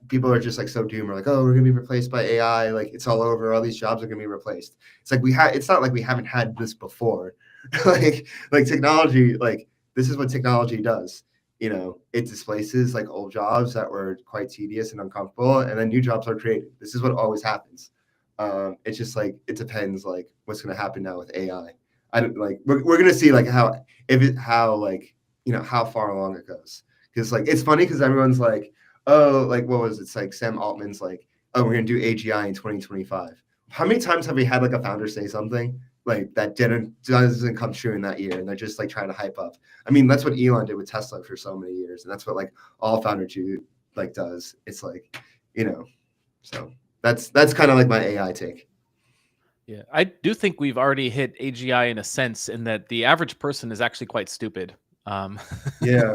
people are just like so doomed. We're like, oh, we're gonna be replaced by AI. Like it's all over. All these jobs are gonna be replaced. It's like it's not like we haven't had this before. like technology. Like this is what technology does. It displaces like old jobs that were quite tedious and uncomfortable, and then new jobs are created. This is what always happens. It's just like it depends like what's gonna happen now with AI. I don't like we're gonna see like how far along it goes, because like it's funny because everyone's like, oh, like what was it? It's like Sam Altman's like, oh, we're gonna do AGI in 2025. How many times have we had like a founder say something like that doesn't come true in that year, and they're just like trying to hype up? I mean, that's what Elon did with Tesla for so many years, and that's what like all founders like does. It's like, so that's kind of like my AI take.
Yeah, I do think we've already hit AGI in a sense, in that the average person is actually quite stupid.
Yeah,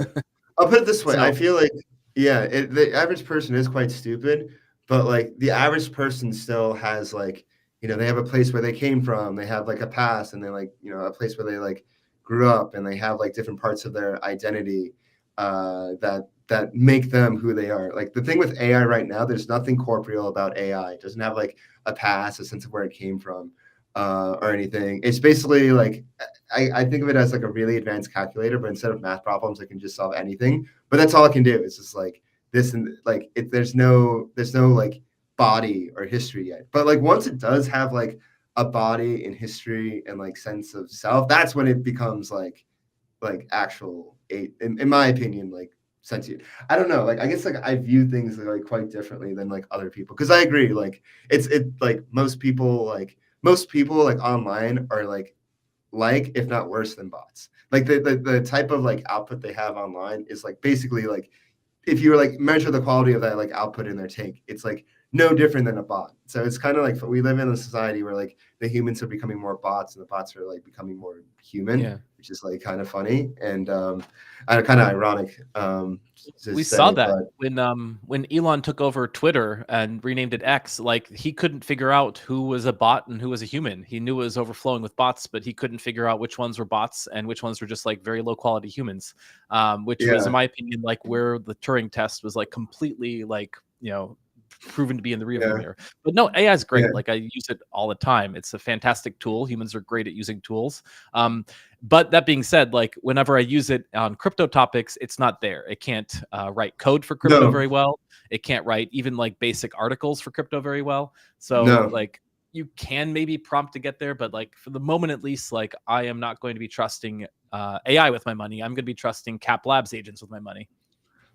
I'll put it this way.
So,
I feel like, the average person is quite stupid, but like the average person still has like, they have a place where they came from, they have like a past, and they like, a place where they like grew up, and they have like different parts of their identity that make them who they are. Like the thing with AI right now, there's nothing corporeal about AI. It doesn't have like a past, a sense of where it came from, or anything. It's basically like I think of it as like a really advanced calculator, but instead of math problems, it can just solve anything. But that's all it can do. It's just like this, and like there's no like body or history yet. But like once it does have like a body and history and like sense of self, that's when it becomes like actual, in my opinion, like sentient. I don't know. Like I guess like I view things like quite differently than like other people, because I agree. Like it's like most people like online are like if not worse than bots. Like the type of like output they have online is like basically like if you were like measure the quality of that like output in their tank, it's like no different than a bot. So it's kind of like we live in a society where like the humans are becoming more bots and the bots are like becoming more human, which is like kind of funny and kind of ironic.
We saw that when Elon took over Twitter and renamed it X. Like he couldn't figure out who was a bot and who was a human. He knew it was overflowing with bots, but he couldn't figure out which ones were bots and which ones were just like very low quality humans. Which was, in my opinion, like where the Turing test was like completely like proven to be in the rearview mirror. But no, AI is great. Like I use it all the time. It's a fantastic tool. Humans are great at using tools. But that being said, like whenever I use it on crypto topics, it's not there. It can't write code for crypto very well. It can't write even like basic articles for crypto very well. So like you can maybe prompt to get there, but like for the moment at least, like I am not going to be trusting AI with my money. I'm going to be trusting Cap Labs agents with my money.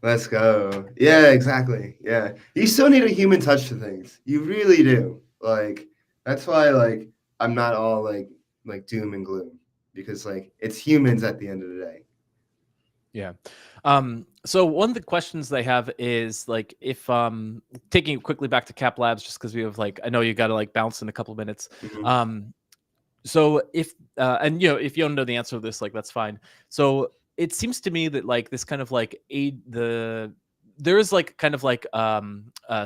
Let's go. Yeah, exactly. Yeah. You still need a human touch to things. You really do. Like, that's why, like, I'm not all like, like doom and gloom, because like it's humans at the end of the day.
Yeah. So one of the questions they have is like, if taking it quickly back to Cap Labs, just because we have like, I know you got to like bounce in a couple minutes.
Mhm.
So if and if you don't know the answer to this, like that's fine. So it seems to me that like this kind of like there is like kind of like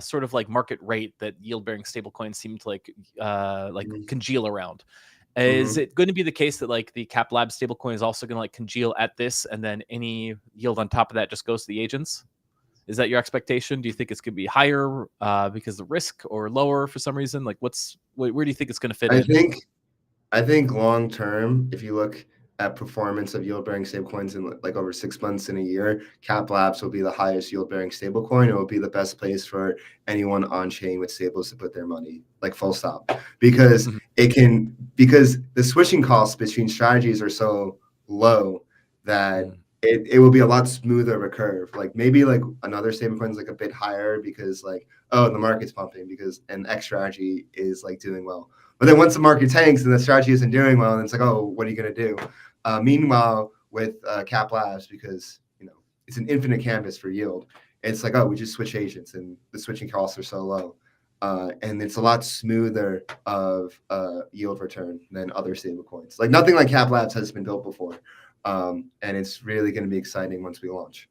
sort of like market rate that yield bearing stablecoins seem to like
Mhm.
congeal around. Is
Mhm.
it going to be the case that like the Cap Lab stablecoin is also going to like congeal at this, and then any yield on top of that just goes to the agents? Is that your expectation? Do you think it's going to be higher because of risk, or lower for some reason? Like, where do you think it's going to fit
I
in?
think I think long term, if you look at performance of yield bearing stablecoins in like over 6 months in a year, Cap Labs will be the highest yield bearing stablecoin. It will be the best place for anyone on chain with stables to put their money, like full stop, because
Mhm.
because the switching costs between strategies are so low that
Mm.
it will be a lot smoother of a curve. Like maybe like another stablecoin is like a bit higher because like, oh, the market's pumping because an X strategy is like doing well. But then once the market tanks and the strategy isn't doing well, and it's like, oh, what are you going to do? Meanwhile, with Cap Labs, because it's an infinite canvas for yield, it's like, oh, we just switch agents, and the switching costs are so low, and it's a lot smoother of yield return than other stablecoins. Like nothing like Cap Labs has been built before, and it's really going to be exciting once we launch.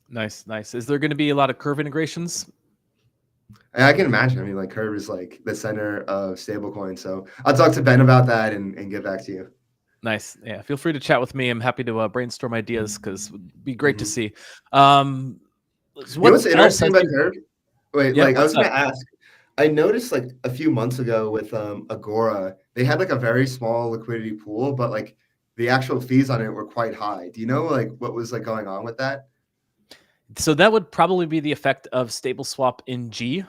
Nice, nice. Is there going to be a lot of curve integrations?
And I can imagine. I mean, like Curve is like the center of stablecoin. So I'll talk to Ben about that and get back to you.
Nice. Yeah. Feel free to chat with me. I'm happy to brainstorm ideas because it'd be great to
Mhm.
see. Um, so
You know
what
what's
else
interesting
has
about
you?
Curve? Wait,
Yeah.
like I
What's
was
up?
gonna ask. I noticed like a few months ago with Agora, they had like a very small liquidity pool, but like the actual fees on it were quite high. Do you know like what was like going on with that?
So that would probably be the effect of stable swap in G.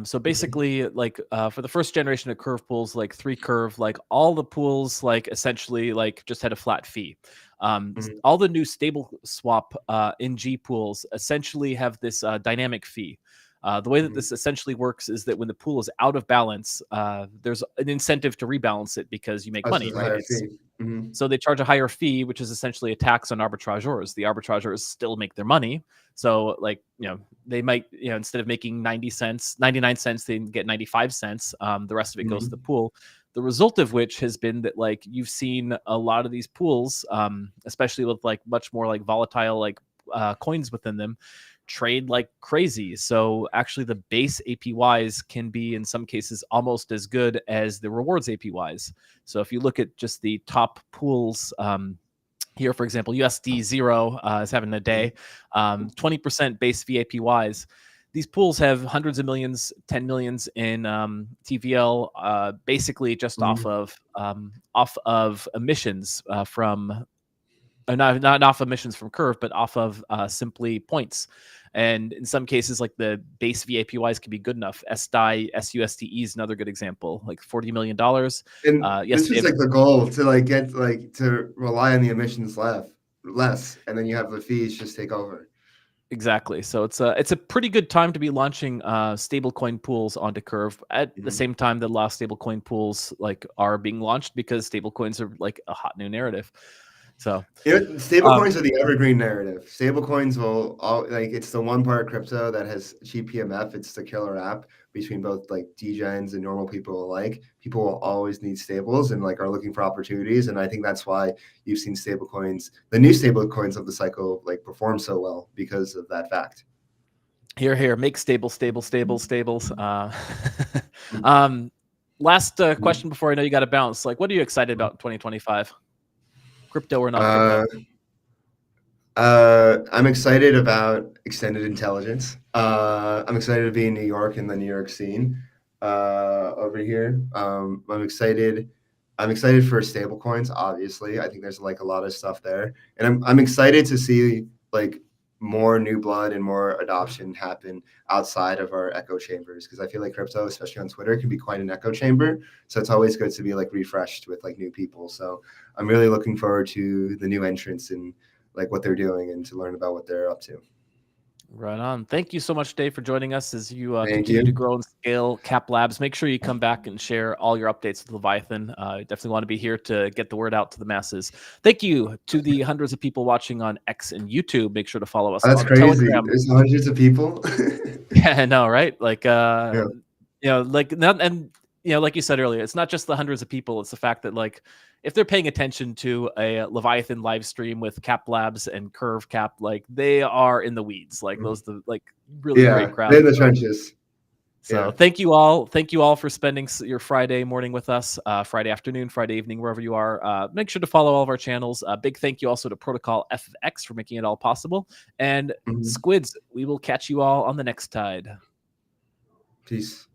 So
Mhm.
basically, like for the first generation of curve pools, like 3Curve, like all the pools, like essentially, like just had a flat fee.
Mhm.
All the new stable swap in G pools essentially have this dynamic fee. The way that
Mhm.
this essentially works is that when the pool is out of balance, there's an incentive to rebalance it because you make
Oh, so
money,
it's a
right?
higher
It's
fee. Mhm.
so they charge a higher fee, which is essentially a tax on arbitrageurs. The arbitrageurs still make their money. So like, they might, instead of making 90 cents, 99 cents, they get 95 cents. The rest of it goes to the
Mhm.
pool. The result of which has been that like you've seen a lot of these pools, especially with like much more like volatile like coins within them, trade like crazy. So actually the base APYs can be in some cases almost as good as the rewards APYs. So if you look at just the top pools, here, for example, USD zero is having a day, 20% base VAPYs. These pools have hundreds of millions, 10 millions in TVL, basically just
Mhm.
off of emissions from not off emissions from Curve, but off of simply points. And in some cases, like the base VAPYs can be good enough. SDI, SUSDE is another good example, like $40 million.
And this is
Yesterday,
like the goal to like get like to rely on the emissions less, and then you have the fees just take over.
exactly. So it's a pretty good time to be launching stablecoin pools onto Curve at the
Mhm.
same time that a lot of stablecoin pools like are being launched because stablecoins are like a hot new narrative. So
Stable
um,
coins are the evergreen narrative. Stable coins will all like it's the one part of crypto that has cheap PMF. It's the killer app between both like degens and normal people alike. People will always need stables and like are looking for opportunities. And I think that's why you've seen stable coins, the new stable coins of the cycle, like perform so well because of that fact.
here, make stables. Um, last question before I know you got to bounce. Like, what are you excited about in 2025? Crypto or non-crypto?
Uh, I'm excited about extended intelligence. I'm excited to be in New York and the New York scene over here. I'm excited. I'm excited for stablecoins. Obviously, I think there's like a lot of stuff there, and I'm excited to see like more new blood and more adoption happen outside of our echo chambers because I feel like crypto, especially on Twitter, can be quite an echo chamber. So it's always good to be like refreshed with like new people. So I'm really looking forward to the new entrants and like what they're doing and to learn about what they're up to.
Right on. Thank you so much, Dave, for joining us as you
Thank
continue
you.
to grow and scale Cap Labs. Make sure you come back and share all your updates with Leviathan. Definitely want to be here to get the word out to the masses. Thank you to the hundreds of people watching on X and YouTube. Make sure to follow us
That's
on
crazy.
Telegram.
There's hundreds of people.
Yeah, I know, right? Like,
Yeah.
you know, like, not, and you know, like you said earlier, it's not just the hundreds of people. It's the fact that, like, if they're paying attention to a Leviathan live stream with Cap Labs and Curve Cap, like, they are in the weeds. Like, those the like really great
Yeah,
crowd.
they're in the trenches.
So
Yeah.
thank you all. Thank you all for spending your Friday morning with us, Friday afternoon, Friday evening, wherever you are. Make sure to follow all of our channels. Big thank you also to Protocol FX for making it all possible. And
Mhm.
Squids, we will catch you all on the next tide.
Peace.